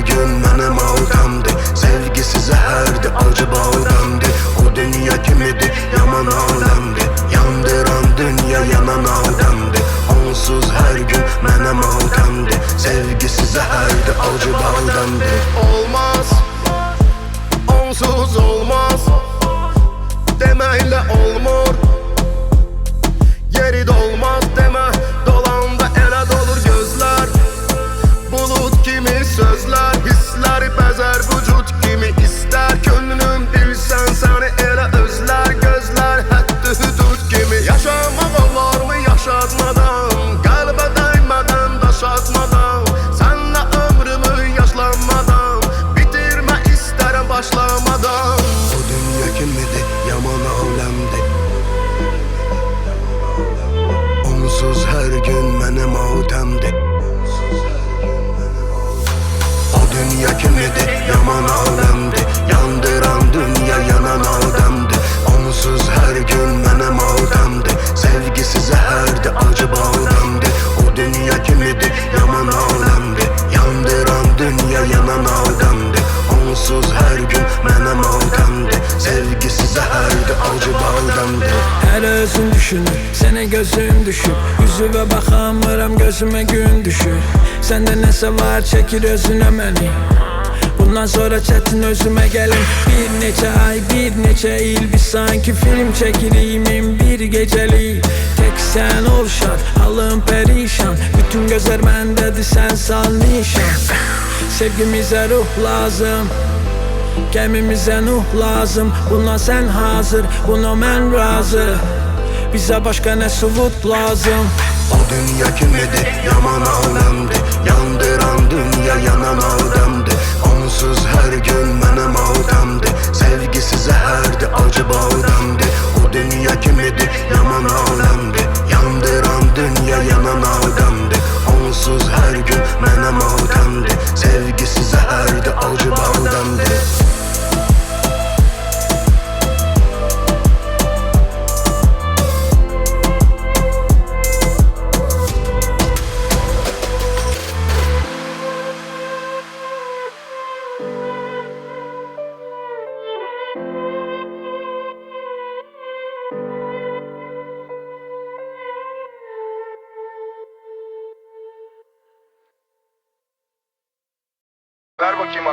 gün mənim aldamdı. Sevgisi zəhərdi, acı baldandı. O dünya kimidir, yaman aləmdi. Yandıran dünya yanan adamdı. Onsuz hər gün mənim aldamdı. Sevgisi zəhərdi, acı baldandı. Olmaz, onsuz olmaz, deməklə olmur. Yeri dolmaz demə, dolanda elə dolur gözlər. Bulut kimi sözlər, hisslər bəzər vücud kimi istər. Könlüm bilsən səni elə özlər, gözlər həddi hüdud kimi. Yaşamaq olarmı yaşatmadan, qəlbə dəymədən daşatmadan. Sənlə ömrümü yaşlanmadan, bitirmə istərəm başlamadan. O dünya kimidir, yaman aləmdir. Onsuz hər gün mənim adəmdir. O dünya kimidir, yaman aləmdir. Yandıran dünya yanan adamdır. Onsuz hər gün mənim adamdır. Sevgisi zəhərdi, acı baldandı. O dünya kimidir, yaman aləmdir. Yandıran dünya yanan adamdır. Onsuz hər gün mənim adamdır. Sevgisi zəhərdi, acı baldandı. Hər özün düşünür, sənə gözüm düşür. Üzüvə baxamıram, gözümə gün düşür. Səndə nəsə var, çəkir özünə məni. Bundan sonra çətin özümə gəlim. Bir neçə ay, bir neçə il, biz sanki film çəkirimin bir gecəlik. Tek sən ol şad, halım perişan. Bütün gözlər məndədir, sən sal nişan. Sevgimizə ruh lazım, gəmimizə nuh lazım. Buna sən hazır, buna mən razı. Bizə başqa nə sübut lazım. O dünya kimidir, yaman aləmdir. Yandıran dünya yanan adamdır. Onsuz hər gün mənim adamdır. Sevgisi zəhərdi, acı baldandı. O dünya kimidir, yaman aləmdir. Yandıran dünya yanan adamdır. Onsuz hər gün mənim adamdır. Sevgisi zəhərdi, acı baldandı. Ver bakayım